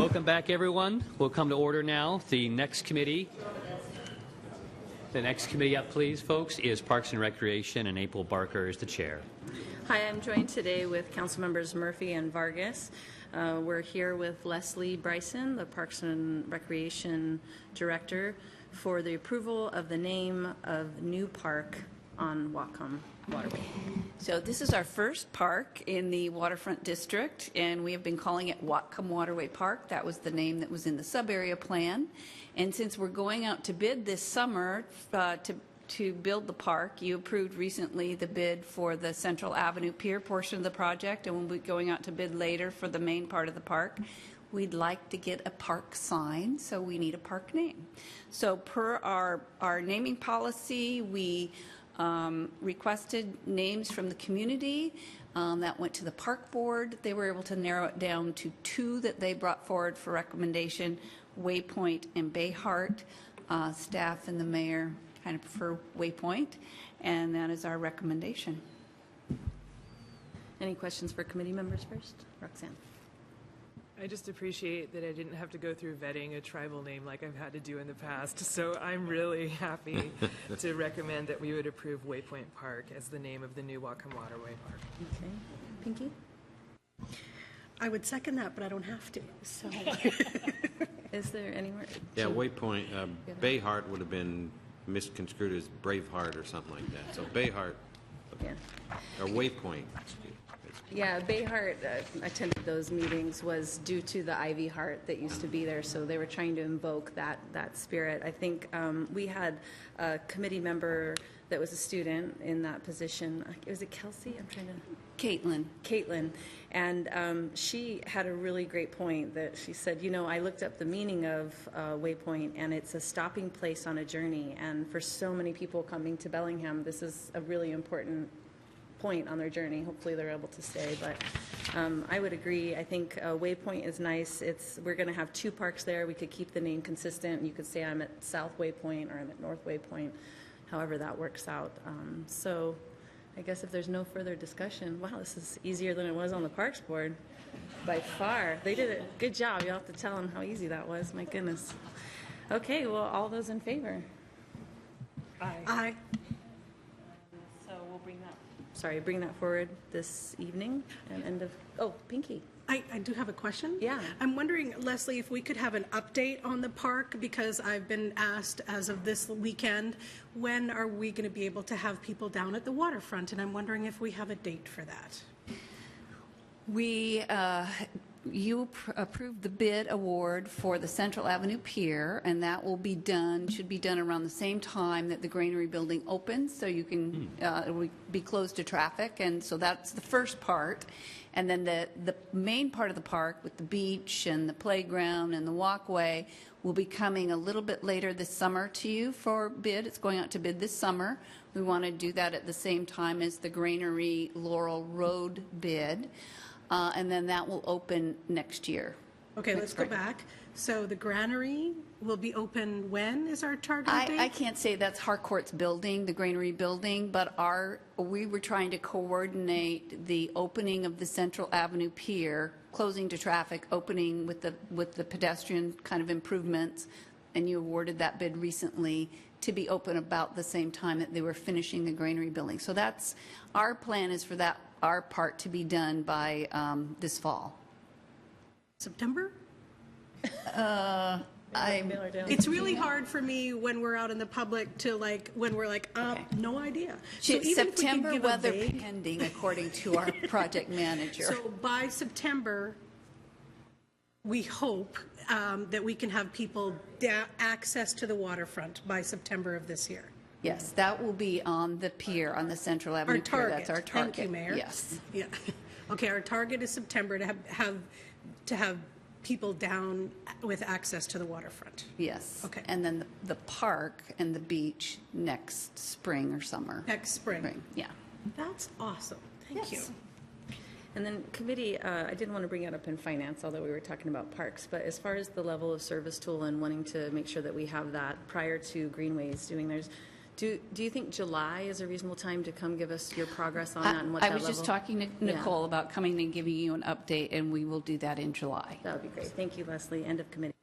Welcome back, everyone. We'll come to order now. The next committee up, please, folks, is Parks and Recreation, and April Barker is the chair. Hi, I'm joined today with Council Members Murphy and Vargas. We're here with Leslie Bryson, the Parks and Recreation Director, for the approval of the name of new park on Whatcom Waterway. So this is our first park in the waterfront district, and we have been calling it Whatcom Waterway Park. That was the name that was in the sub-area plan. And since we're going out to bid this summer to build the park, you approved recently the bid for the Central Avenue Pier portion of the project, and we'll be going out to bid later for the main part of the park. We'd like to get a park sign, so we need a park name. So per our naming policy, we requested names from the community. That went to the park board. They were able to narrow it down to two that they brought forward for recommendation, Waypoint and Bayhart. Staff and the mayor kind of prefer Waypoint, and that is our recommendation. Any questions for committee members first? Roxanne. I just appreciate that I didn't have to go through vetting a tribal name like I've had to do in the past. So I'm really happy to recommend that we would approve Waypoint Park as the name of the new Whatcom Waterway Park. Okay. Pinky? I would second that, but I don't have to. So. Is there anywhere? Yeah, Waypoint. Bayhart would have been misconstrued as Braveheart or something like that. So Bayhart, Yeah. or Waypoint. Yeah, Bayhart attended those meetings was due to the Ivy Heart that used to be there, so they were trying to invoke that spirit. I think we had a committee member that was a student in that position. Was it Kelsey? I'm trying to... Caitlin. And she had a really great point that she said, you know, I looked up the meaning of Waypoint, and it's a stopping place on a journey. And for so many people coming to Bellingham, this is a really important point on their journey. Hopefully they're able to stay, but I would agree. I think Waypoint is nice. We're going to have two parks there. We could keep the name consistent. You could say I'm at South Waypoint or I'm at North Waypoint, however that works out. So I guess if there's no further discussion, wow, this is easier than it was on the Parks Board by far. They did a good job. You'll have to tell them how easy that was. My goodness. Okay, well, all those in favor? Aye. So we'll bring that forward this evening and end of, Pinky. I do have a question. Yeah. I'm wondering, Leslie, if we could have an update on the park, because I've been asked as of this weekend, when are we going to be able to have people down at the waterfront? And I'm wondering if we have a date for that. You approved the bid award for the Central Avenue Pier, and that will be done, should be done around the same time that the Granary building opens, so you can, it will be closed to traffic, and so that's the first part. And then the main part of the park with the beach and the playground and the walkway will be coming a little bit later this summer to you for bid. It's going out to bid this summer. We want to do that at the same time as the Granary Laurel Road bid. And then that will open next year. Okay, let's go back. So the Granary will be open when is our target date? I can't say that's Harcourt's building, the Granary building, but we were trying to coordinate the opening of the Central Avenue Pier, closing to traffic, opening with the pedestrian kind of improvements, and you awarded that bid recently to be open about the same time that they were finishing the Granary building. So that's our plan, is for our part to be done by this fall. September? It's really hard for me when we're out in the public to when we're no idea. So September, weather pending, according to our project manager. So by September, we hope that we can have people access to the waterfront by September of this year. Yes, that will be on the pier, on the Central Avenue Pier. That's our target. Thank you, Mayor. Yes. Yeah. Okay, our target is September to have people down with access to the waterfront. Yes. Okay. And then the park and the beach next spring or summer. Next spring. Yeah. That's awesome. Thank you. And then committee, I didn't want to bring it up in finance, although we were talking about parks, but as far as the level of service tool and wanting to make sure that we have that prior to Greenways doing theirs, Do you think July is a reasonable time to come give us your progress on that and what I that was just level- talking to Yeah. Nicole about coming and giving you an update, and we will do that in July. That would be great. Thank you, Leslie. End of committee.